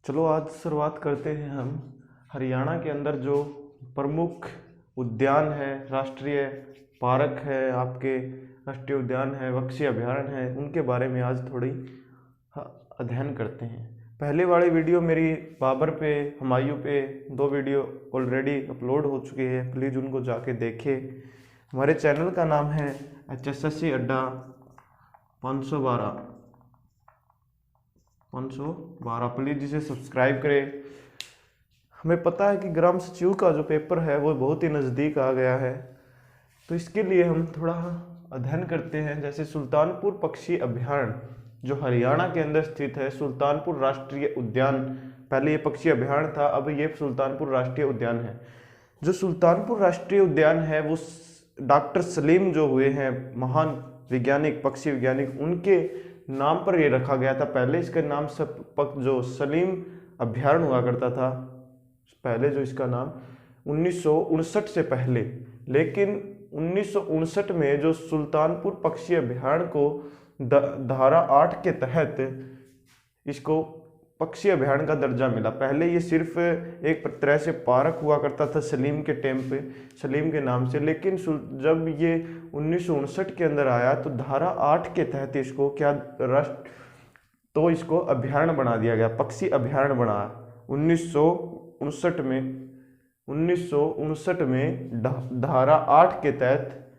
चलो आज शुरुआत करते हैं हम हरियाणा के अंदर जो प्रमुख उद्यान है, राष्ट्रीय पार्क है, आपके राष्ट्रीय उद्यान है, पक्षी अभयारण्य है, उनके बारे में आज थोड़ी अध्ययन करते हैं। पहले वाली वीडियो मेरी बाबर पे, हुमायूं पे 2 वीडियो ऑलरेडी अपलोड हो चुकी है, प्लीज़ उनको जाके देखें। हमारे चैनल का नाम है HSSC अड्डा 512, प्लीज़ इसे सब्सक्राइब करें। हमें पता है कि ग्राम सचिव का जो पेपर है वो बहुत ही नज़दीक आ गया है, तो इसके लिए हम थोड़ा अध्ययन करते हैं। जैसे सुल्तानपुर पक्षी अभयारण्य जो हरियाणा के अंदर स्थित है, सुल्तानपुर राष्ट्रीय उद्यान, पहले ये पक्षी अभयारण्य था, अब ये सुल्तानपुर राष्ट्रीय उद्यान है। जो सुल्तानपुर राष्ट्रीय उद्यान है वो डॉक्टर सलीम जो हुए हैं महान वैज्ञानिक, पक्षी वैज्ञानिक, उनके नाम पर ये रखा गया था। पहले इसका नाम जो सलीम अभयारण्य हुआ करता था, पहले जो इसका नाम 1959 से पहले, लेकिन 1959 में जो सुल्तानपुर पक्षी अभयारण्य को धारा 8 के तहत इसको पक्षी अभयारण्य का दर्जा मिला। पहले ये सिर्फ एक तरह से पार्क हुआ करता था सलीम के टाइम पे, सलीम के नाम से, लेकिन जब ये 1959 के अंदर आया तो धारा 8 के तहत इसको इसको अभयारण्य बना दिया गया, पक्षी अभयारण्य बना 1959 में धारा 8 के तहत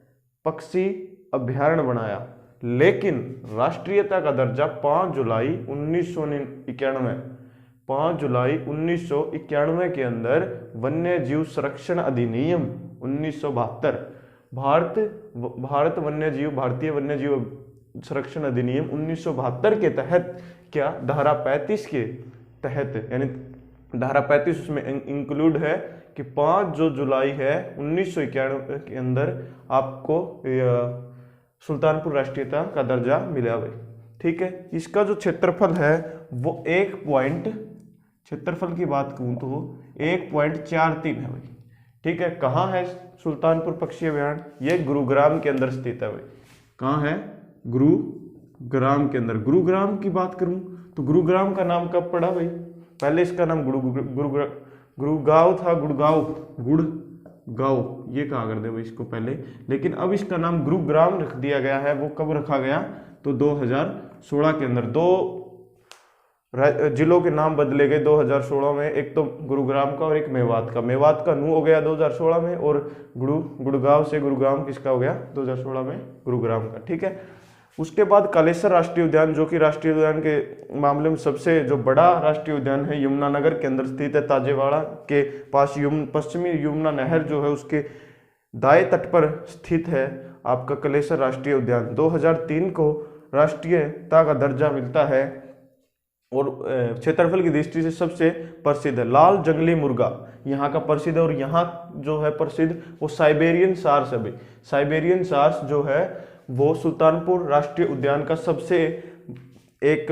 पक्षी अभयारण्य बनाया। लेकिन राष्ट्रीयता का दर्जा 5 जुलाई 1991 के अंदर वन्य जीव संरक्षण अधिनियम 1972, भारतीय वन्य जीव संरक्षण अधिनियम 1972 के तहत क्या धारा 35 के तहत, यानी धारा 35 उसमें इंक्लूड है कि 5 जो जुलाई है 1991 के अंदर आपको सुल्तानपुर राष्ट्रीयता का दर्जा मिला भाई। ठीक है, इसका जो क्षेत्रफल है वो क्षेत्रफल की बात कहूँ तो 1.43 है भाई। ठीक है, कहाँ है सुल्तानपुर पक्षी अभयारण्य? ये गुरुग्राम के अंदर स्थित है भाई। कहाँ है? गुरुग्राम के अंदर। गुरुग्राम की बात करूँ तो गुरुग्राम का नाम कब पड़ा भाई? पहले इसका नाम गुड़गांव था, गुड़गांव ये कहा करते भाई इसको पहले, लेकिन अब इसका नाम गुरुग्राम रख दिया गया है। वो कब रखा गया? तो 2016 के अंदर 2 जिलों के नाम बदले गए 2016 में, एक तो गुरुग्राम का और एक मेवात का। मेवात का नू हो गया 2016 में, और गुड़गांव से गुरुग्राम किसका हो गया 2016 में? गुरुग्राम का। ठीक है, उसके बाद कालेसर राष्ट्रीय उद्यान, जो कि राष्ट्रीय उद्यान के मामले में सबसे जो बड़ा राष्ट्रीय उद्यान है, यमुनानगर के अंदर स्थित है। ताजेवाड़ा के पास पश्चिमी यमुना नहर जो है उसके दाएं तट पर स्थित है आपका कालेसर राष्ट्रीय उद्यान। 2003 को राष्ट्रीयता का दर्जा मिलता है और क्षेत्रफल की दृष्टि से सबसे प्रसिद्ध है। लाल जंगली मुर्गा यहाँ का प्रसिद्ध है, और यहाँ जो है प्रसिद्ध वो साइबेरियन सार्स है भाई। साइबेरियन सार्स जो है वो सुल्तानपुर राष्ट्रीय उद्यान का सबसे एक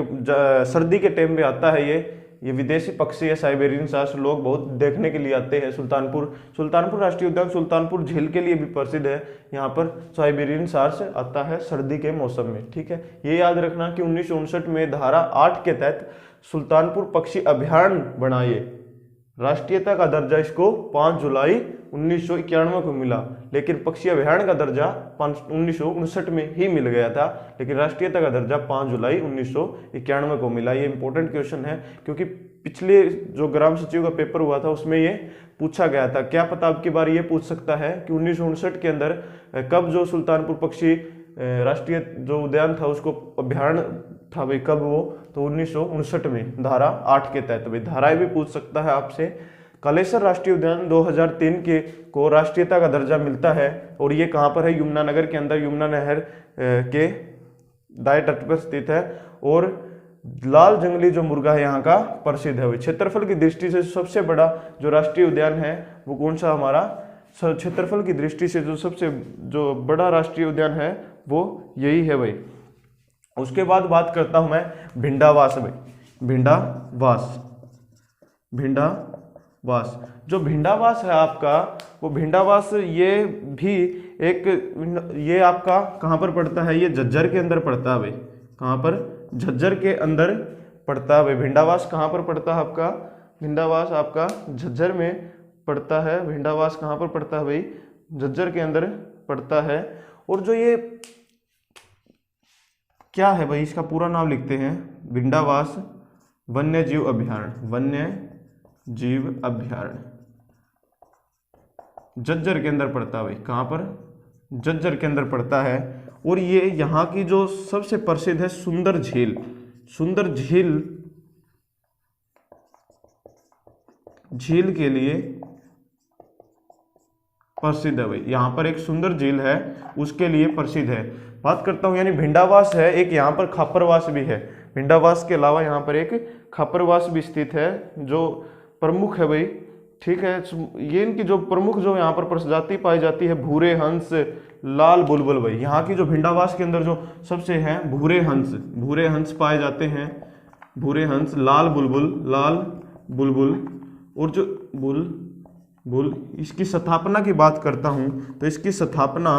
सर्दी के टाइम पे आता है। ये विदेशी पक्षी है साइबेरियन सार्स, लोग बहुत देखने के लिए आते हैं। सुल्तानपुर राष्ट्रीय उद्यान सुल्तानपुर झील के लिए भी प्रसिद्ध है। यहाँ पर साइबेरियन सार्स आता है सर्दी के मौसम में। ठीक है, ये याद रखना कि 1959 में धारा 8 के तहत सुल्तानपुर पक्षी अभयारण्य बनाए। राष्ट्रीयता का दर्जा इसको 5 जुलाई 1991 को मिला, लेकिन पक्षी अभयारण्य का दर्जा 1959 में ही मिल गया था, लेकिन राष्ट्रीयता का दर्जा 5 जुलाई 1991 को मिला। ये इंपॉर्टेंट क्वेश्चन है, क्योंकि पिछले जो ग्राम सचिव का पेपर हुआ था उसमें ये पूछा गया था। क्या पता अब की बार ये पूछ सकता है कि 1959 के अंदर कब जो सुल्तानपुर पक्षी राष्ट्रीय जो उद्यान था उसको अभयारण्य था भाई, कब वो? तो 1959 में धारा 8 के तहत भाई। धाराएं भी पूछ सकता है आपसे। कालेसर राष्ट्रीय उद्यान 2003 को राष्ट्रीयता का दर्जा मिलता है, और ये कहाँ पर है? यमुनानगर के अंदर, यमुना नहर के दाएं तट पर स्थित है। और लाल जंगली जो मुर्गा है यहाँ का प्रसिद्ध है। क्षेत्रफल की दृष्टि से सबसे बड़ा जो राष्ट्रीय उद्यान है वो कौन सा हमारा? क्षेत्रफल की दृष्टि से जो बड़ा राष्ट्रीय उद्यान है वो यही है भाई। उसके बाद बात करता हूं मैं भिंडावास भाई। भिंडावास जो भिंडावास है आपका, वो भिंडावास ये आपका कहाँ पर पड़ता है? ये झज्जर के अंदर पड़ता है भाई। कहाँ पर? झज्जर के अंदर पड़ता है भाई। भिंडावास कहाँ पर पड़ता है आपका? भिंडावास आपका झज्जर में पड़ता है। भिंडावास कहाँ पर पड़ता है भाई? झज्जर के अंदर पड़ता है। और जो ये क्या है भाई, इसका पूरा नाम लिखते हैं, भिंडावास वन्य जीव अभयारण्य, वन्य जीव अभयारण्य झज्जर के अंदर पड़ता है भाई। कहाँ पर? झज्जर के अंदर पड़ता है। और ये यहाँ की जो सबसे प्रसिद्ध है सुंदर झील, सुंदर झील के लिए प्रसिद्ध है भाई। यहाँ पर एक सुंदर झील है, उसके लिए प्रसिद्ध है। बात करता हूँ, यानी भिंडावास है, एक यहाँ पर खापरवास भी है। भिंडावास के अलावा यहाँ पर एक खापरवास भी स्थित है जो प्रमुख है भाई। ठीक है, ये इनकी जो प्रमुख जो यहाँ पर प्रजाति पाई जाती है, भूरे हंस, लाल बुलबुल भाई। यहाँ की जो भिंडावास के अंदर जो सबसे है भूरे हंस पाए जाते हैं, भूरे हंस, लाल बुलबुल और जो बुल इसकी स्थापना की बात करता हूं तो इसकी स्थापना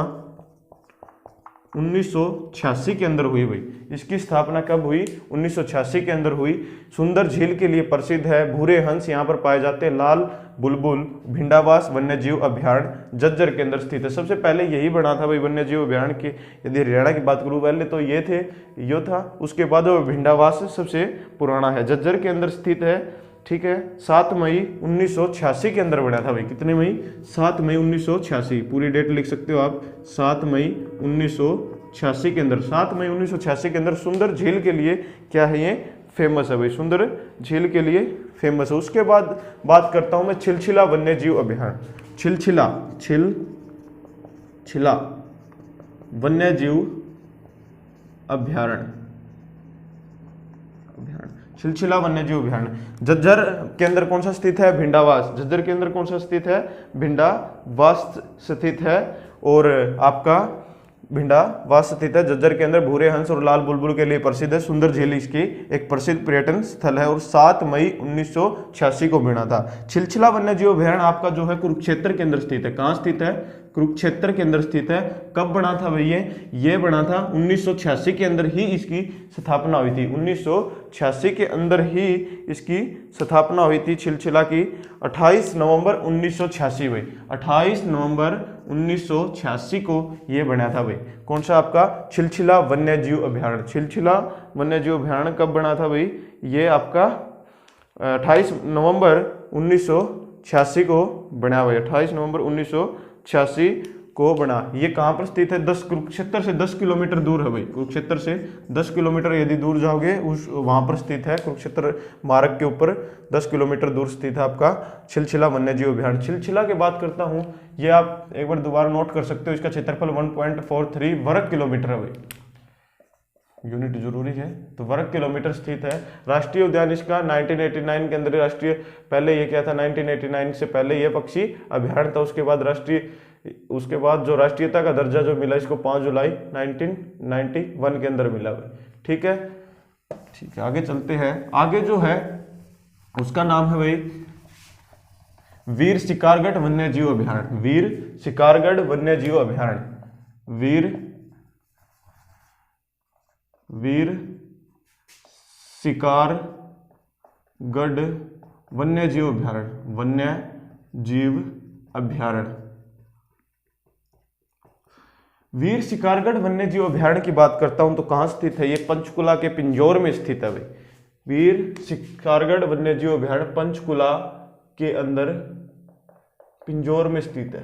1986 के अंदर हुई भाई। इसकी स्थापना कब हुई? 1986 के अंदर हुई। सुंदर झील के लिए प्रसिद्ध है, भूरे हंस यहाँ पर पाए जाते हैं, लाल बुलबुल। भिंडावास वन्य जीव अभयारण्य झज्जर के अंदर स्थित है। सबसे पहले यही बना था भाई वन्य जीव अभयारण्य की। यदि हरियाणा की बात करूँ पहले तो ये था, उसके बाद भिंडावास सबसे पुराना है, झज्जर के अंदर स्थित है। ठीक है, 7 मई 1986 के अंदर बना था भाई। कितने मई? 7 मई 1986। पूरी डेट लिख सकते हो आप, 7 मई 1986 के अंदर। 7 मई 1986 के अंदर सुंदर झील के लिए क्या है, ये फेमस है भाई, सुंदर झील के लिए फेमस है। उसके बाद बात करता हूं मैं छिलछिला वन्य जीव अभयारण्य। छिलछिला वन्य जीव अभयारण्य, छिलछिला वन्य जीव अभयारण्य झज्जर के अंदर कौन सा स्थित है? भिंडावास। झज्जर के अंदर कौन सा स्थित है? भिंडावास स्थित है। और आपका भिंडावास स्थित है झज्जर के अंदर, भूरे हंस और लाल बुलबुल के लिए प्रसिद्ध है। सुंदर झील इसकी एक प्रसिद्ध पर्यटन स्थल है और 7 मई 1986 को बना था। छिलछिला वन्य जीव अभयारण्य आपका जो है कुरुक्षेत्र के अंदर स्थित है। कहाँ स्थित है? कुरुक्षेत्र के अंदर स्थित है। कब बना था भैया? ये बना था 1986 के अंदर ही इसकी स्थापना हुई थी। 1986 के अंदर ही इसकी स्थापना हुई थी छिलछिला की। 28 नवंबर 1986 भाई, 28 नवंबर 1986 को ये बना था भाई। कौन सा आपका? छिलछिला वन्य जीव अभयारण्य। छिलछिला वन्य जीव अभयारण्य कब बना था भाई? ये आपका 28 नवंबर 1986 को बना भाई। 28 नवंबर 1986 को बना। ये कहाँ पर स्थित है? कुरुक्षेत्र से 10 किलोमीटर दूर है भाई। कुरुक्षेत्र से 10 किलोमीटर यदि दूर जाओगे उस वहाँ पर स्थित है। कुरुक्षेत्र मार्ग के ऊपर 10 किलोमीटर दूर स्थित है आपका छिलछिला वन्य जीव अभयारण्य। छिलछिला की बात करता हूँ, ये आप एक बार दोबारा नोट कर सकते हो। इसका क्षेत्रफल 1.43 वर्ग किलोमीटर है भाई। यूनिट जरूरी है, तो वर्ग किलोमीटर स्थित है। राष्ट्रीय उद्यान इसका 1989 के अंदर राष्ट्रीय, पहले ये क्या था? 1989 से पहले ये पक्षी अभयारण्य था। उसके बाद जो राष्ट्रीयता का दर्जा जो मिला इसको 5 जुलाई 1991 के अंदर मिला भाई। ठीक है, आगे चलते हैं। आगे जो है उसका नाम है भाई वीर शिकारगढ़ वन्य जीव अभयारण्य। वीर शिकारगढ़ वन्य जीव अभयारण्य। वीर शिकारगढ़ वन्य जीव अभयारण्य। वन्य जीव अभयारण्य। वीर शिकारगढ़ वन्य जीव अभयारण्य की बात करता हूं तो कहां स्थित है? ये पंचकुला के पिंजौर में स्थित है भाई। वीर शिकारगढ़ वन्य जीव अभयारण्य पंचकुला के अंदर पिंजौर में स्थित है।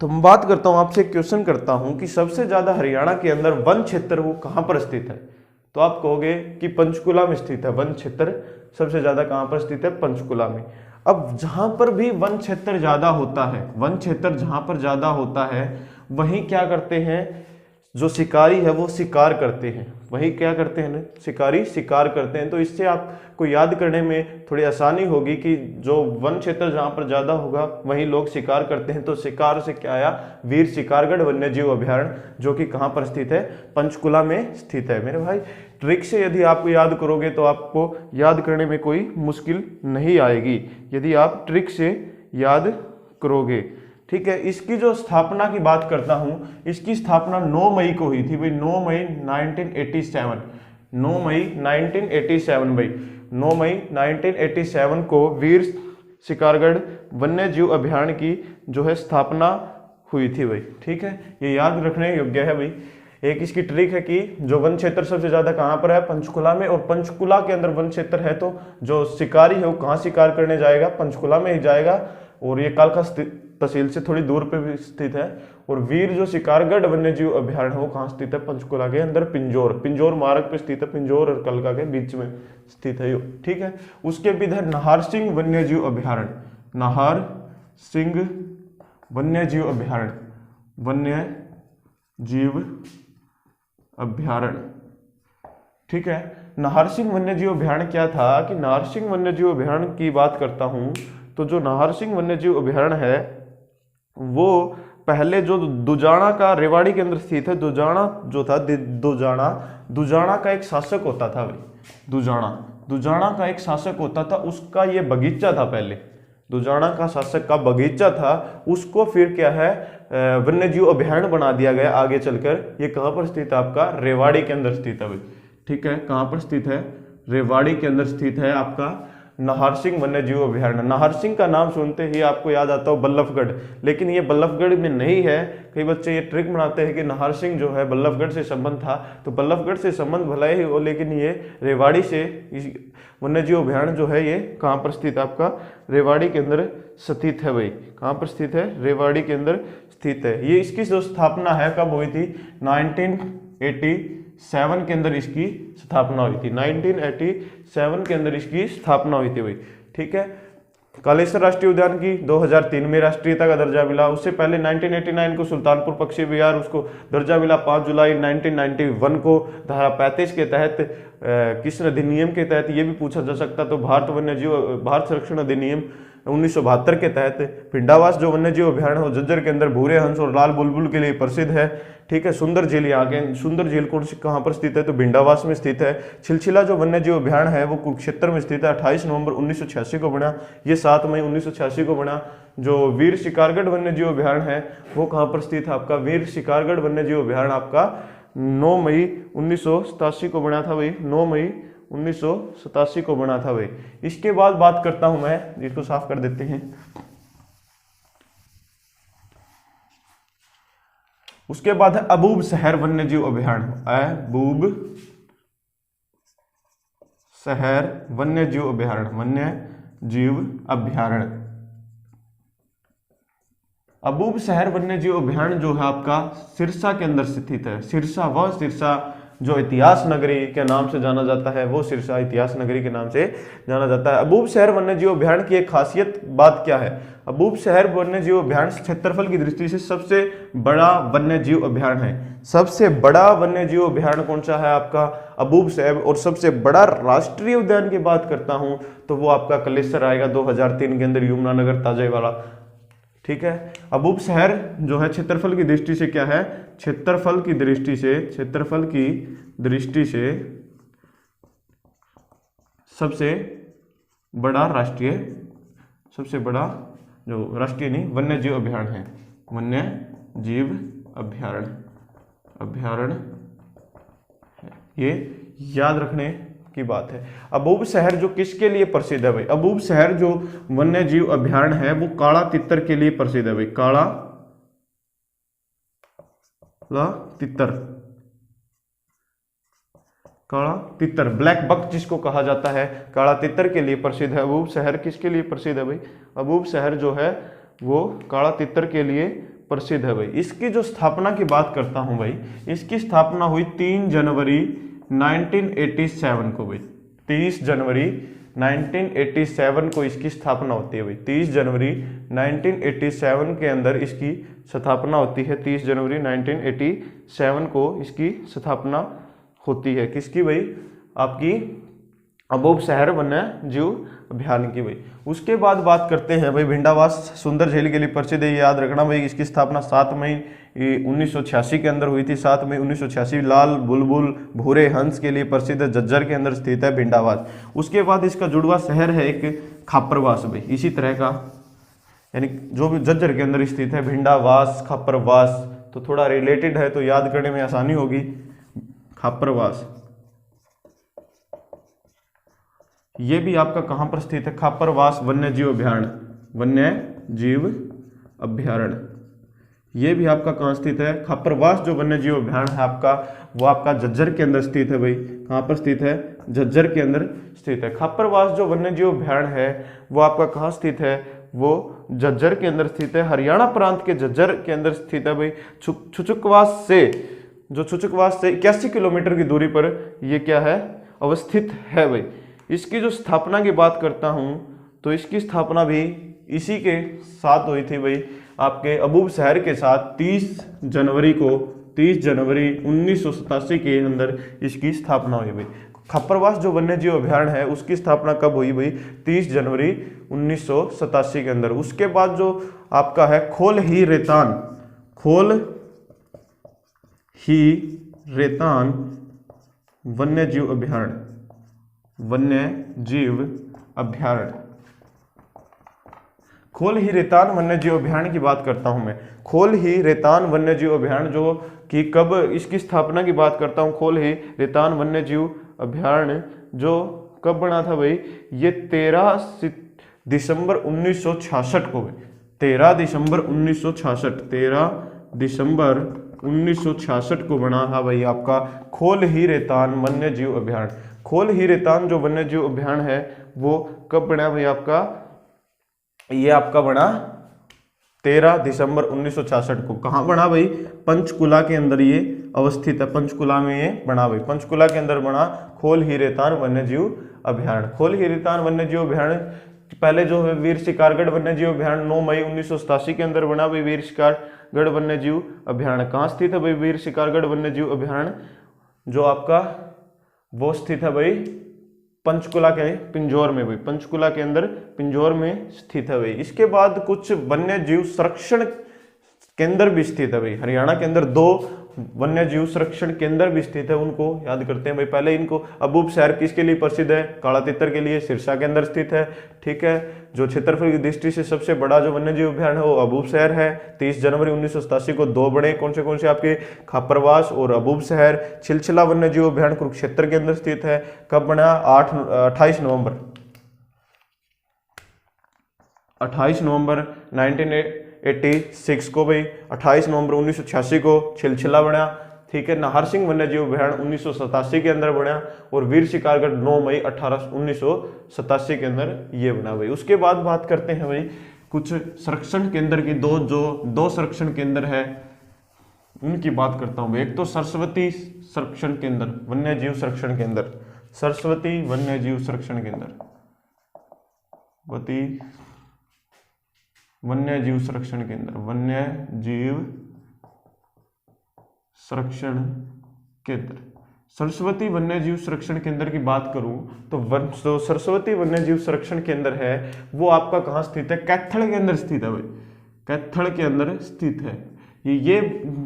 तो मैं बात करता हूं, आपसे क्वेश्चन करता हूं कि सबसे ज्यादा हरियाणा के अंदर वन क्षेत्र वो कहां पर स्थित है? तो आप कहोगे कि पंचकुला में स्थित है। वन क्षेत्र सबसे ज्यादा कहां पर स्थित है? पंचकुला में। अब जहां पर भी वन क्षेत्र ज्यादा होता है, वन क्षेत्र जहां पर ज्यादा होता है, वहीं क्या करते हैं? जो शिकारी है वो शिकार करते हैं। वही क्या करते हैं? शिकारी शिकार करते हैं। तो इससे आपको याद करने में थोड़ी आसानी होगी कि जो वन क्षेत्र जहां पर ज्यादा होगा वहीं लोग शिकार करते हैं। तो शिकार से क्या आया? वीर शिकारगढ़ वन्य जीव अभयारण्य, जो कि कहां पर स्थित है? पंचकुला में स्थित है। मेरे भाई ट्रिक से यदि आप याद करोगे तो आपको याद करने में कोई मुश्किल नहीं आएगी, यदि आप ट्रिक से याद करोगे। ठीक है, इसकी जो स्थापना की बात करता हूं, इसकी स्थापना 9 मई को हुई थी भाई। 9 मई 1987। 9 मई 1987 भाई, 9 मई 1987 को वीर शिकारगढ़ वन्य जीव अभयारण्य की जो है स्थापना हुई थी भाई। ठीक है, ये याद रखने योग्य है भाई। एक इसकी ट्रिक है कि जो वन क्षेत्र सबसे ज्यादा कहाँ पर है, पंचकुला में, और पंचकुला के अंदर वन क्षेत्र है तो जो शिकारी है वो कहाँ शिकार करने जाएगा, पंचकुला में ही जाएगा, और ये कालका तहसील से थोड़ी दूर पे भी स्थित है। और वीर जो शिकारगढ़ वन्य जीव अभयारण्य है वो कहाँ स्थित है, पंचकुला के अंदर पिंजौर मार्ग पे स्थित है, पिंजौर और कलका के बीच में स्थित है। ठीक है, उसके बाद है नाहर सिंह वन्य जीव अभयारण्य, नाहर सिंह वन्य जीव अभयारण्य, वन्य जीव अभयारण्य। ठीक है, नाहर सिंह वन्य जीव अभयारण्य क्या था कि नाहर सिंह वन्य जीव अभयारण्य की बात करता हूं तो जो नाहर सिंह वन्य जीव अभयारण्य है वो पहले जो दुजाना का रेवाड़ी के अंदर स्थित है। दुजाना जो था, दुजाना का एक शासक होता था भाई, दुजाना का एक शासक होता था, उसका ये बगीचा था पहले, दुजाना का शासक का बगीचा था, उसको फिर क्या है वन्य जीव अभयारण्य बना दिया गया आगे चलकर। ये कहाँ पर स्थित है आपका, रेवाड़ी के अंदर स्थित है भाई। ठीक है, कहाँ पर स्थित है, रेवाड़ी के अंदर स्थित है आपका नाहर सिंह वन्य जीव अभयारण्य। नाहर सिंह का नाम सुनते ही आपको याद आता हो बल्लभगढ़, लेकिन ये बल्लभगढ़ में नहीं है। कई बच्चे ये ट्रिक बनाते हैं कि नाहर सिंह जो है बल्लभगढ़ से संबंध था, तो बल्लभगढ़ से संबंध भला ही हो, लेकिन ये रेवाड़ी से वन्य जीव अभयारण्य जो है ये कहाँ पर स्थित है आपका, रेवाड़ी के अंदर स्थित है भाई। कहाँ पर स्थित है, रेवाड़ी के अंदर स्थित है। ये इसकी जो स्थापना है कब हुई थी, 1987 के अंदर इसकी स्थापना हुई थी, 1987 के अंदर इसकी स्थापना हुई थी भाई। ठीक है, कालेश्वर राष्ट्रीय उद्यान की 2003 में राष्ट्रीयता का दर्जा मिला। उससे पहले 1989 को सुल्तानपुर पक्षी विहार उसको दर्जा मिला। 5 जुलाई 1991 को धारा 35 के तहत किस अधिनियम के तहत ये भी पूछा जा सकता, तो भारत संरक्षण अधिनियम 1972 के तहत भिंडावास जो वन्य जीव अभयारण्य हो झज्जर के अंदर भूरे हंस और लाल बुलबुल के लिए प्रसिद्ध है। ठीक है, सुंदर झील यहाँ के, सुंदर झील कौन सी कहाँ पर स्थित है, तो भिंडावास में स्थित है। छिलछिला जो वन्य जीव अभयारण्य है वो कुरुक्षेत्र में स्थित है, 28 नवंबर 1986 को बना, ये 7 मई 1986 को बना। जो वीर शिकारगढ़ वन्य जीव अभयारण्य है वो कहाँ पर स्थित है आपका, वीर शिकारगढ़ वन्य जीव अभयारण्य आपका 9 मई 1987 को बना था भाई, 9 मई 1987 को बना था भाई। इसके बाद बात करता हूं मैं, इसको साफ कर देते हैं। उसके बाद है अबूब शहर वन्य जीव अभयारण्य, अबूब शहर वन्य जीव अभयारण्य, वन्य जीव अभयारण्य। अबूब शहर वन्य जीव अभयारण्य जो है आपका सिरसा के अंदर स्थित है। सिरसा, वह सिरसा जो इतिहास नगरी के नाम से जाना जाता है, वो सिरसा इतिहास नगरी के नाम से जाना जाता है। अबूब शहर वन्य जीव अभयारण्य की एक खासियत बात क्या है, अबूब शहर वन्य जीव अभयारण्य क्षेत्रफल की दृष्टि से सबसे बड़ा वन्य जीव अभयारण्य है। सबसे बड़ा वन्य जीव अभयारण्य कौन सा है आपका, अबूब शहर। और सबसे बड़ा राष्ट्रीय उद्यान की बात करता हूं तो वो आपका कलेसर आएगा 2003 के अंदर, यमुनानगर ताजेवाला। ठीक है, अबूब शहर जो है क्षेत्रफल की दृष्टि से क्या है, क्षेत्रफल की दृष्टि से सबसे बड़ा जो राष्ट्रीय नहीं वन्य जीव अभयारण्य है, वन्य जीव अभयारण्य है। ये याद रखने की बात है। अबूब शहर जो किसके लिए प्रसिद्ध है भाई, अबूब शहर जो वन्य जीव अभयारण्य है वो काला तितर के लिए प्रसिद्ध है भाई, काला तितर, ब्लैक बक जिसको कहा जाता है, काला तितर के लिए प्रसिद्ध है। अबूब शहर किसके लिए प्रसिद्ध है भाई, अबूब शहर जो है वो काला तितर के लिए प्रसिद्ध है भाई। इसकी जो स्थापना की बात करता हूं भाई, इसकी स्थापना हुई 3 जनवरी 1987 को भाई, 30 जनवरी 1987 को इसकी स्थापना होती है भाई, 30 जनवरी 1987 के अंदर इसकी स्थापना होती है, 30 जनवरी 1987 को इसकी स्थापना होती है। किसकी भाई, आपकी अबूब शहर वन्य जीव अभयारण्य की भाई। उसके बाद बात करते हैं भाई भिंडावास सुंदर झील के लिए प्रसिद्ध है, याद रखना भाई। इसकी स्थापना 7 मई 1986 के अंदर हुई थी, 7 मई 1986। लाल बुलबुल भूरे हंस के लिए प्रसिद्ध है, झज्जर के अंदर स्थित है भिंडावास। उसके बाद इसका जुड़वा शहर है एक खापरवास भाई, इसी तरह का, यानी जो भी झज्जर के अंदर स्थित है, भिंडावास खापरवास, तो थोड़ा रिलेटेड है तो याद करने में आसानी होगी। खापरवास, ये भी आपका कहाँ पर स्थित है? खापरवास वन्य जीव अभ्यारण्य, वन्य जीव अभ्यारण्य, ये भी आपका कहाँ स्थित है? खापरवास जो वन्य जीव अभ्यारण्य है आपका, वो आपका झज्जर के अंदर स्थित है भाई। कहाँ पर स्थित है? झज्जर के अंदर स्थित है। खापरवास जो वन्य जीव अभ्यारण्य है वो आपका कहाँ स्थित है? वो झज्जर के अंदर स्थित है, हरियाणा प्रांत के झज्जर के अंदर स्थित है भाई। छुचुकवास से, जो छुचुकवास से 81 किलोमीटर की दूरी पर ये क्या है? अवस्थित है भाई। इसकी जो स्थापना की बात करता हूं तो इसकी स्थापना भी इसी के साथ हुई थी भाई, आपके अबूब शहर के साथ 30 जनवरी 1987 के अंदर इसकी स्थापना हुई भाई। खापरवास जो वन्य जीव अभ्यारण्य है उसकी स्थापना कब हुई भाई? 30 जनवरी 1987 के अंदर। उसके बाद जो आपका है खोल ही रेतान वन्य जीव अभ्यारण्य, वन्य जीव अभ्यारण्य, खोल ही रेतान वन्य जीव अभ्यारण्य की बात करता हूं मैं। खोल ही रेतान वन्य जीव अभ्यारण्य जो कि कब इसकी स्थापना की बात करता हूं, खोल ही रेतान वन्य जीव अभ्यारण्य जो कब बना था भाई? ये 13 दिसंबर 1966 को भाई, 13 दिसंबर 1966 को बना था भाई आपका खोल ही रेतान वन्य जीव अभ्यारण्य। खोल ही रेतान जो वन्य जीव अभ्यारण्य है वो कब बना भाई आपका? ये आपका बना 13 दिसंबर 1966 को। कहाँ बना भाई? पंचकुला के अंदर ये अवस्थित है, पंचकुला में ये बना भाई, पंचकुला के अंदर बना खोल ही रेतान वन्य जीव अभ्यारण्य। खोल ही रेतान वन्य जीव अभ्यारण्य पहले जो है वीर शिकारगढ़ वन्य जीव अभ्यारण्य 9 मई 1987 के अंदर बना भाई। वीर शिकारगढ़ वन्य जीव अभ्यारण्य कहाँ स्थित है भाई? वीर शिकारगढ़ वन्य जीव अभ्यारण्य जो आपका वो स्थित है भाई पंचकुला के पिंजौर में भाई, पंचकुला के अंदर पिंजौर में स्थित है भाई। इसके बाद कुछ वन्य जीव संरक्षण केंद्र भी स्थित है भाई। हरियाणा के अंदर 2 वन्य जीव संरक्षण केंद्र भी स्थित है, उनको याद करते हैं भाई। पहले इनको अबूब शहर किसके लिए प्रसिद्ध है? काला तितर के लिए, सिरसा के अंदर स्थित है, ठीक है। जो क्षेत्रफल की दृष्टि से सबसे बड़ा जो वन्य जीव अभ्यारण्य है वो अबूब शहर है। 30 जनवरी 1987 को 2 बड़े कौन से आपके? खापरवास और अबूब शहर। छिलछिला वन्य जीव अभ्यारण्य कुरुक्षेत्र के अंदर स्थित है। कब बना? 28 नवंबर 1986 को भाई, 28 नवंबर 1986 को छिलछिला बना, ठीक है। नाहर सिंह वन्य जीव अभ्यारण्य 1987 के अंदर बना और वीर शिकारगढ़ 9 मई 1987 के अंदर ये बना भाई। उसके बाद बात करते हैं भाई कुछ संरक्षण केंद्र की। दो संरक्षण केंद्र है उनकी बात करता हूँ। एक तो सरस्वती संरक्षण केंद्र, वन्य जीव संरक्षण केंद्र, सरस्वती वन्य जीव संरक्षण केंद्र, वन्य जीव संरक्षण केंद्र, वन्य जीव संरक्षण केंद्र। सरस्वती वन्य जीव संरक्षण केंद्र की बात करूं तो सरस्वती वन्य जीव संरक्षण केंद्र है वो आपका कहाँ स्थित है? कैथल के अंदर स्थित है भाई, कैथल के अंदर स्थित है। ये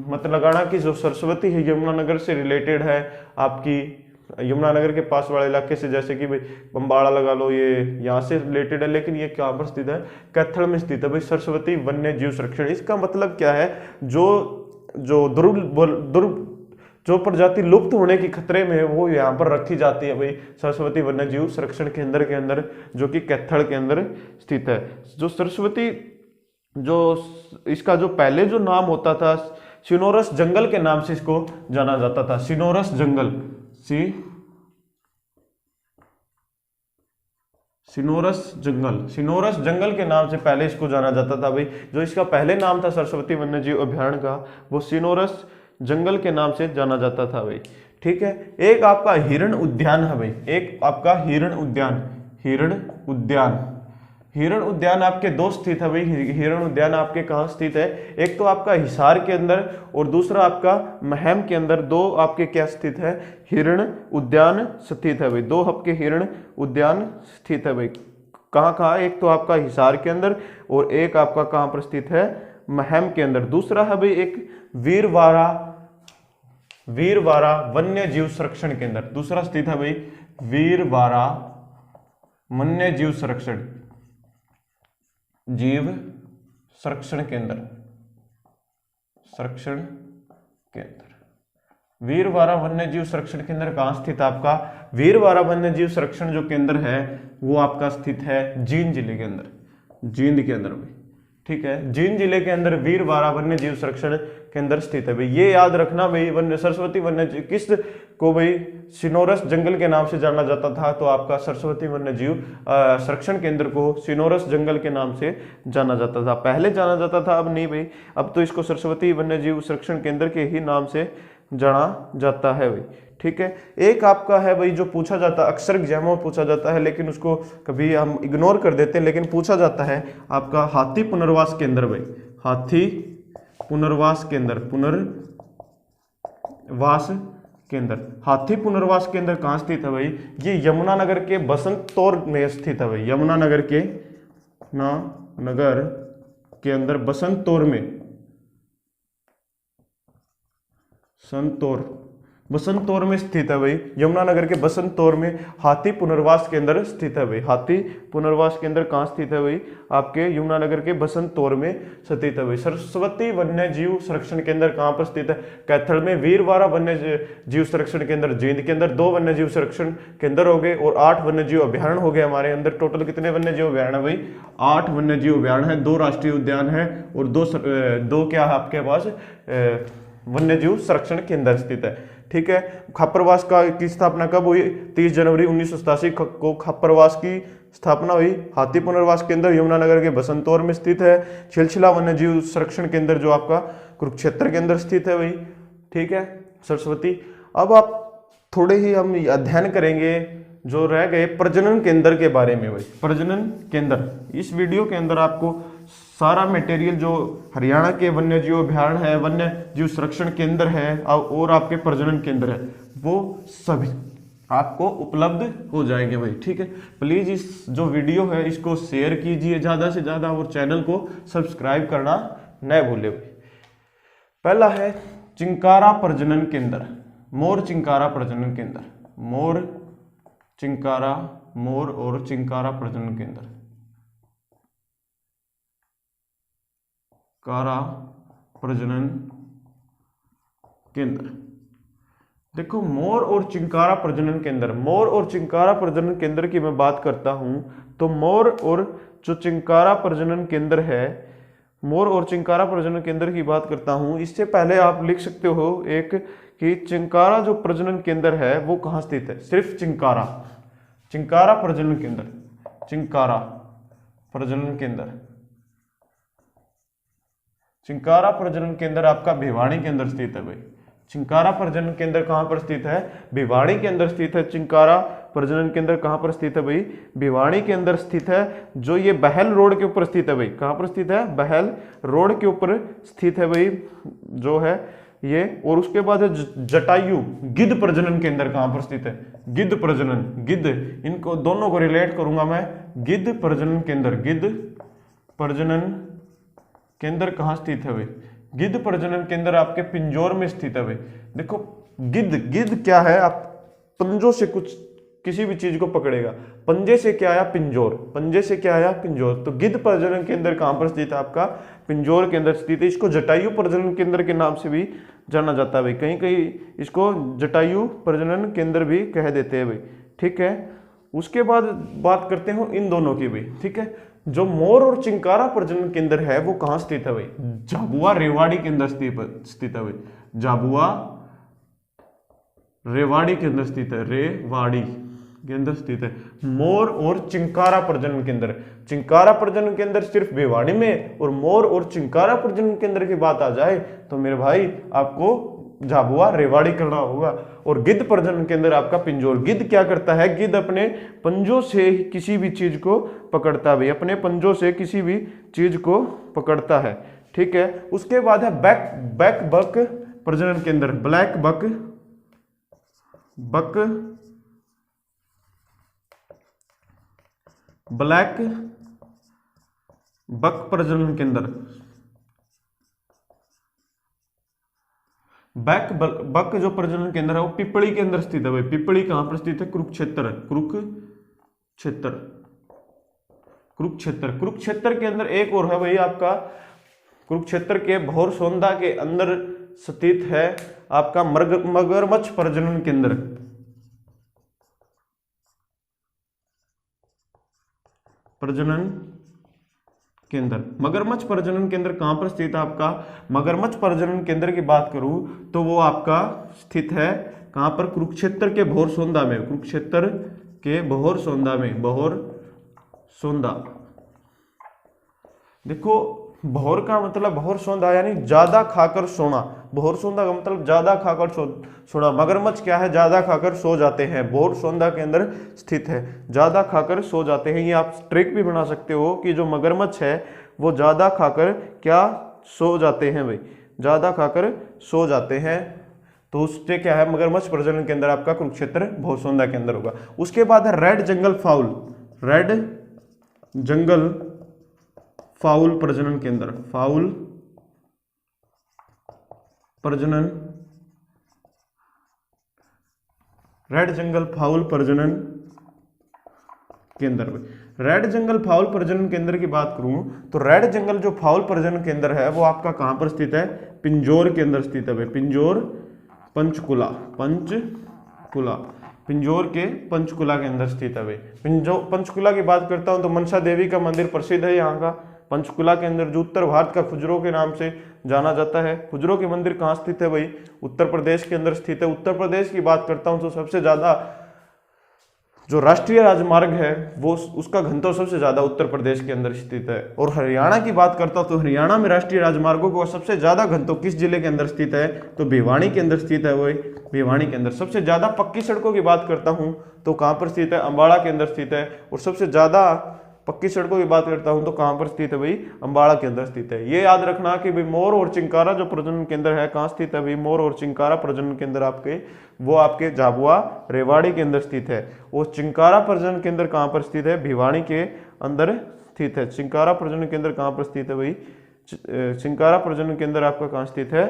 मत लगाना कि जो सरस्वती है यमुनानगर से रिलेटेड है, आपकी यमुनानगर के पास वाले इलाके से, जैसे कि भाई बम्बाड़ा लगा लो, ये यहाँ से रिलेटेड है, लेकिन ये कहाँ पर स्थित है? कैथल में स्थित है भाई, सरस्वती वन्य जीव संरक्षण। इसका मतलब क्या है? जो प्रजाति लुप्त होने की खतरे में है वो यहाँ पर रखी जाती है भाई, सरस्वती वन्य जीव संरक्षण केंद्र के अंदर, जो कि कैथल के अंदर स्थित है। जो सरस्वती इसका जो पहले जो नाम होता था सिनोरस जंगल के नाम से इसको जाना जाता था। सिनोरस जंगल, सिनोरस जंगल के नाम से पहले इसको जाना जाता था भाई। जो इसका पहले नाम था सरस्वती वन्य जीव अभ्यारण्य का, वो सिनोरस जंगल के नाम से जाना जाता था भाई, ठीक है। एक आपका हिरण उद्यान है भाई, एक आपका हिरण उद्यान आपके 2 स्थित है भाई। हिरण उद्यान आपके कहाँ स्थित है? एक तो आपका हिसार के अंदर और दूसरा आपका महम के अंदर। 2 आपके क्या स्थित है? हिरण उद्यान स्थित है भाई, 2 आपके हिरण उद्यान स्थित है भाई। कहाँ? एक तो आपका हिसार के अंदर और एक आपका कहाँ पर स्थित है? महम के अंदर। दूसरा है भाई एक वीरवाड़ा वन्य जीव संरक्षण केंद्र, दूसरा स्थित है भाई वीरवाड़ा वन्य जीव संरक्षण केंद्र। वीरवारा वन्य जीव संरक्षण केंद्र कहाँ स्थित है आपका? वीरवारा वन्य जीव संरक्षण जो केंद्र है वो आपका स्थित है जींद जिले के अंदर, जींद के अंदर में, ठीक है। जींद जिले के अंदर वीरवारा वन्य जीव संरक्षण केंद्र स्थित है भाई। ये याद रखना भाई, वन्य सरस्वती वन्य जीव किस को भाई सिनोरस जंगल के नाम से जाना जाता था, तो आपका सरस्वती वन्य जीव संरक्षण केंद्र को सिनोरस जंगल के नाम से जाना जाता था। पहले जाना जाता था, अब नहीं भाई, अब तो इसको सरस्वती वन्य जीव संरक्षण केंद्र के ही नाम से जाना जाता है भाई, ठीक है। एक आपका है भाई जो पूछा जाता है, अक्सर एग्जामों में पूछा जाता है, लेकिन उसको कभी हम इग्नोर कर देते हैं, लेकिन पूछा जाता है आपका हाथी पुनर्वास केंद्र भाई। हाथी पुनर्वास केंद्र, पुनर्वास केंद्र, हाथी पुनर्वास केंद्र कहाँ स्थित है भाई? ये यमुनानगर के बसंतौर में स्थित है भाई। यमुनानगर के नगर के अंदर बसंतौर में, बसंतौर में स्थित है भाई। यमुनानगर के बसंतौर में हाथी पुनर्वास केंद्र स्थित है भाई। हाथी पुनर्वास केंद्र कहाँ स्थित है भाई? आपके यमुनानगर के बसंतौर में स्थित है भाई। सरस्वती वन्य जीव संरक्षण केंद्र कहाँ पर स्थित है? कैथल में। वीरवारा वन्य जीव संरक्षण केंद्र जींद के अंदर। 2 वन्य जीव संरक्षण केंद्र हो गए और 8 वन्य जीव अभ्यारण्य हो गए हमारे अंदर। टोटल कितने वन्य जीव अभ्यारण्य भाई? 8 वन्य जीव अभ्यारण्य है, 2 राष्ट्रीय उद्यान है और 2 क्या है आपके पास वन्य जीव संरक्षण केंद्र स्थित है, ठीक है। खापरवास की स्थापना कब हुई? 30 जनवरी 1987 को खापरवास की स्थापना हुई। हाथी पुनर्वास केंद्र यमुनानगर के बसंतौर में स्थित है। छिलछिला वन्य जीव संरक्षण केंद्र जो आपका कुरुक्षेत्र के अंदर स्थित है भाई, ठीक है। सरस्वती। अब आप थोड़े ही हम अध्ययन करेंगे जो रह गए प्रजनन केंद्र के बारे में भाई। प्रजनन केंद्र, इस वीडियो के अंदर आपको सारा मटेरियल जो हरियाणा के वन्य जीव अभ्यारण्य है, वन्य जीव संरक्षण केंद्र है और आपके प्रजनन केंद्र है, वो सभी आपको उपलब्ध हो जाएंगे भाई, ठीक है। प्लीज इस जो वीडियो है इसको शेयर कीजिए ज्यादा से ज्यादा और चैनल को सब्सक्राइब करना न भूले भाई। पहला है चिंकारा प्रजनन केंद्र, मोर चिंकारा प्रजनन केंद्र। मोर और चिंकारा प्रजनन केंद्र, कारा प्रजनन केंद्र। देखो मोर और चिंकारा प्रजनन केंद्र, मोर और चिंकारा प्रजनन केंद्र की मैं बात करता हूं तो मोर और जो चिंकारा प्रजनन केंद्र है, मोर और चिंकारा प्रजनन केंद्र की बात करता हूं, इससे पहले आप लिख सकते हो एक कि चिंकारा जो प्रजनन केंद्र है वो कहां स्थित है? सिर्फ चिंकारा प्रजनन केंद्र, चिंकारा प्रजनन केंद्र, चिंकारा प्रजनन केंद्र आपका भिवाड़ी के अंदर स्थित है भाई। चिंकारा प्रजनन केंद्र कहां पर स्थित है? भिवाड़ी के अंदर स्थित है। चिंकारा प्रजनन केंद्र कहां पर स्थित है भाई? भिवाड़ी के अंदर स्थित है, जो ये बहल रोड के ऊपर स्थित है भाई। कहां पर स्थित है? बहल रोड के ऊपर स्थित है भाई जो है ये। और उसके बाद है जटायु गिद्ध प्रजनन केंद्र कहां पर स्थित है? गिद्ध प्रजनन, गिद्ध, इनको दोनों को रिलेट करूंगा मैं। गिद्ध प्रजनन केंद्र, गिद्ध प्रजनन केंद्र कहां स्थित है भाई? गिद्ध प्रजनन केंद्र आपके पिंजौर में स्थित है भाई। देखो गिद्ध क्या है? आप पंजों से कुछ किसी भी चीज को पकड़ेगा, पंजे से क्या आया? पिंजौर, पंजे से क्या आया? पिंजौर। तो गिद्ध प्रजनन केंद्र कहां पर स्थित है? आपका पिंजौर के अंदर स्थित है। इसको जटायु प्रजनन केंद्र के नाम से भी जाना जाता है भाई, कहीं कहीं इसको जटायु प्रजनन केंद्र भी कह देते हैं भाई, ठीक है। उसके बाद बात करते हो इन दोनों की भी, ठीक है। जो मोर और चिंकारा प्रजनन केंद्र है वो कहां स्थित है भाई? झाबुआ रेवाड़ी के अंदर स्थित है भाई। झाबुआ रेवाड़ी के अंदर स्थित है, रेवाड़ी के अंदर स्थित है मोर और चिंकारा प्रजनन केंद्र। चिंकारा प्रजनन केंद्र सिर्फ भिवाड़ी में, और मोर और चिंकारा प्रजनन केंद्र की बात आ जाए तो मेरे भाई आपको झाबुआ रेवाड़ी करना होगा। और गिद्ध प्रजनन केंद्र आपका पिंजौर। गिद्ध क्या करता है? गिद्ध अपने पंजों से किसी भी चीज को पकड़ता है, अपने पंजों से किसी भी चीज को पकड़ता है, ठीक है। उसके बाद है बैक बक प्रजनन केंद्र, ब्लैक बक ब्लैक बक प्रजनन केंद्र। बक जो प्रजनन केंद्र है वो पिपली के अंदर स्थित है भाई। पिपली कहां पर स्थित है? कुरुक्षेत्र के अंदर एक और है भाई आपका, कुरुक्षेत्र के भौरसोंदा के अंदर स्थित है आपका मगरमच्छ प्रजनन केंद्र। मगरमच्छ प्रजनन केंद्र कहां पर स्थित है आपका? मगरमच्छ प्रजनन केंद्र की बात करूं तो वो आपका स्थित है कहां पर? कुरुक्षेत्र के भोरसोंदा में। कुरुक्षेत्र के भोरसोंदा में, भोरसोंदा। देखो भोर का मतलब भोरसोंदा यानी ज्यादा खाकर सोना। भोरसोंदा का मतलब ज्यादा खाकर सोना। मगरमच्छ क्या है? ज्यादा खाकर सो जाते हैं। भोरसोंदा के अंदर स्थित है, ज्यादा खाकर सो जाते हैं। ये आप ट्रिक भी बना सकते हो कि जो मगरमच्छ है वो ज्यादा खाकर क्या सो जाते हैं भाई, ज्यादा खाकर सो जाते हैं। तो उससे क्या है? मगरमच्छ प्रजनन केंद्र आपका कुरुक्षेत्र भोरसोंदा के अंदर होगा। उसके बाद है रेड जंगल फाउल। रेड जंगल फाउल प्रजनन केंद्र। फाउल प्रजनन, रेड जंगल फाउल प्रजनन केंद्र। रेड जंगल फाउल प्रजनन केंद्र की बात करूं तो रेड जंगल जो फाउल प्रजनन केंद्र है वो आपका कहां पर स्थित है? पिंजौर के अंदर स्थित है। पिंजौर, पंचकुला, पिंजौर के पंचकुला के अंदर स्थित है। पंचकुला की बात करता हूं तो मनसा देवी का मंदिर प्रसिद्ध है यहाँ का। पंचकुला के अंदर जो उत्तर भारत का खुजरो के नाम से जाना जाता है। खुजरो के मंदिर कहाँ स्थित है भाई? उत्तर प्रदेश के अंदर स्थित है। उत्तर प्रदेश की बात करता हूं तो सबसे ज्यादा जो राष्ट्रीय राजमार्ग है वो उसका घनत्व सबसे ज्यादा उत्तर प्रदेश के अंदर स्थित है। और हरियाणा की बात करता हूं तो हरियाणा में राष्ट्रीय राजमार्गों का सबसे ज्यादा घनत्व किस जिले के अंदर स्थित है? तो भिवानी के अंदर स्थित है। वही भिवानी के अंदर। सबसे ज्यादा पक्की सड़कों की बात करता हूं तो कहां पर स्थित है? अंबाला के अंदर स्थित है। और सबसे ज्यादा पक्की सड़कों की बात करता हूं तो कहां पर स्थित है भाई? अंबाला के अंदर स्थित है। ये याद रखना कि भाई मोर और चिंकारा जो प्रजनन केंद्र है कहां स्थित है भाई? मोर और चिंकारा प्रजनन केंद्र आपके वो आपके झाबुआ रेवाड़ी के अंदर स्थित है। और चिंकारा प्रजनन केंद्र कहां पर स्थित है? भिवानी के अंदर स्थित है। चिंकारा प्रजनन केंद्र कहां पर स्थित है भाई? चिंकारा प्रजनन केंद्र आपका कहां स्थित है?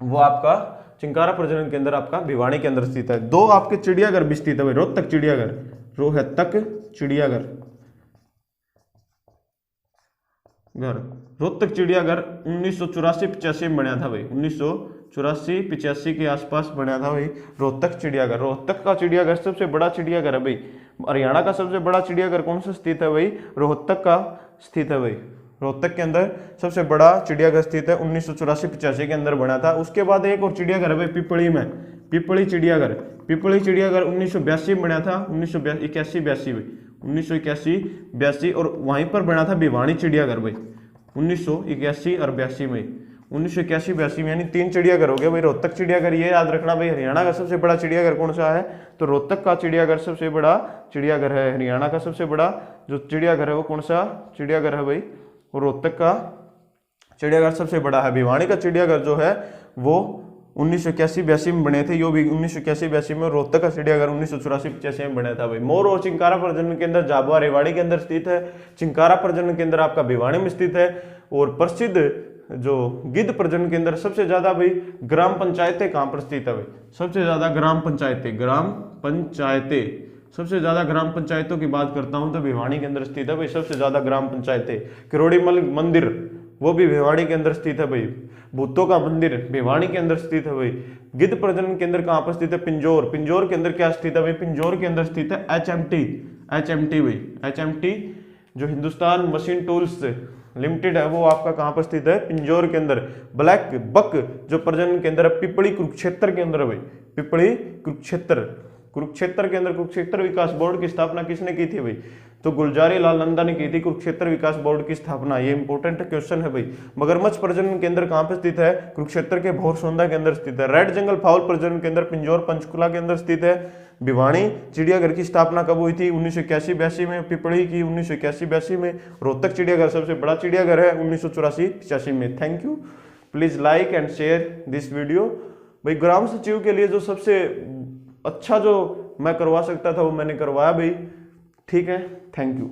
वो आपका चिंकारा प्रजनन केंद्र आपका भिवानी के अंदर स्थित है। दो आपके चिड़ियाघर भी स्थित है भाई। रोहतक चिड़ियाघर, रोहतक चिड़ियाघर रोहतक चिड़ियाघर 1984-85 में बना था भाई। 1984-85 के आसपास बना था भाई रोहतक चिड़ियाघर। रोहतक का चिड़ियाघर सबसे बड़ा चिड़ियाघर है भाई। हरियाणा का सबसे बड़ा चिड़ियाघर कौन सा स्थित है भाई? रोहतक का स्थित है भाई। रोहतक के अंदर सबसे बड़ा चिड़ियाघर स्थित है। 1984-85 के अंदर बना था। उसके बाद एक और चिड़ियाघर है भाई पिपली में, पिपली चिड़ियाघर। पिपली चिड़ियाघर 1982 में बना था। 1981-82 में, 1981-82। और वहीं पर बना था भिवानी चिड़ियाघर भाई 1981 और 82 में। 1981-82 में यानी 3 चिड़ियाघर हो गए भाई। रोहतक चिड़ियाघर ये याद रखना भाई। हरियाणा का सबसे बड़ा चिड़ियाघर कौन सा है? तो रोहतक का चिड़ियाघर सबसे बड़ा चिड़ियाघर है। हरियाणा का सबसे बड़ा जो चिड़ियाघर है वो कौन सा चिड़ियाघर है भाई? रोहतक का चिड़ियाघर सबसे बड़ा है। भिवानी का चिड़ियाघर जो है वो 1981-82 में बने थे। यो भी 1981-82 में। रोहतक का चिड़ियाघर 1984-85 में बना था भाई। मोर और चिंकारा प्रजनन केंद्र झाबुआ रेवाड़ी के अंदर स्थित है। चिंकारा प्रजनन केंद्र आपका भिवानी में स्थित है। और प्रसिद्ध जो गिद्ध प्रजनन केंद्र सबसे ज्यादा भाई ग्राम पंचायतें कहां पर स्थित है भाई? सबसे ज्यादा ग्राम पंचायतें सबसे ज्यादा ग्राम पंचायतों की बात करता हूं तो भिवानी के अंदर स्थित है भाई। सबसे ज्यादा ग्राम पंचायतें। किरोड़ीमल मंदिर वो भी भिवानी के अंदर स्थित है भाई। भूतों का मंदिर भिवानी के अंदर स्थित है भाई। गिद्ध प्रजनन केंद्र कहां पर स्थित है? पिंजौर। पिंजौर के अंदर क्या स्थित है भाई? पिंजौर के अंदर स्थित है HMT भाई। HMT जो हिंदुस्तान मशीन टूल्स लिमिटेड है वो आपका कहां पर स्थित है? पिंजौर के अंदर। ब्लैक बक जो प्रजनन केंद्र है पिपली कुरुक्षेत्र के अंदर है भाई। पिपली कुरुक्षेत्र के अंदर। कुरुक्षेत्र विकास बोर्ड की स्थापना किसने की थी भाई? तो गुलजारी लाल नंदा ने की थी कुरुक्षेत्र विकास बोर्ड की स्थापना। ये इंपॉर्टेंट क्वेश्चन है भाई। मगरमच्छ प्रजनन केंद्र कहां पर स्थित है? कुरुक्षेत्र के भोरसोंदा के अंदर स्थित है। रेड जंगल फाउल प्रजनन केंद्र पिंजौर पंचकुला के अंदर स्थित है। भिवानी चिड़ियाघर की स्थापना कब हुई थी? 1981-82 में। पिपली की 1981-82 में। रोहतक चिड़ियाघर सबसे बड़ा चिड़ियाघर है 1984-85 में। Thank you. Please like and share this video. भाई ग्राम सचिव के लिए जो सबसे अच्छा जो मैं करवा सकता था वो मैंने करवाया भाई। ठीक है, थैंक यू।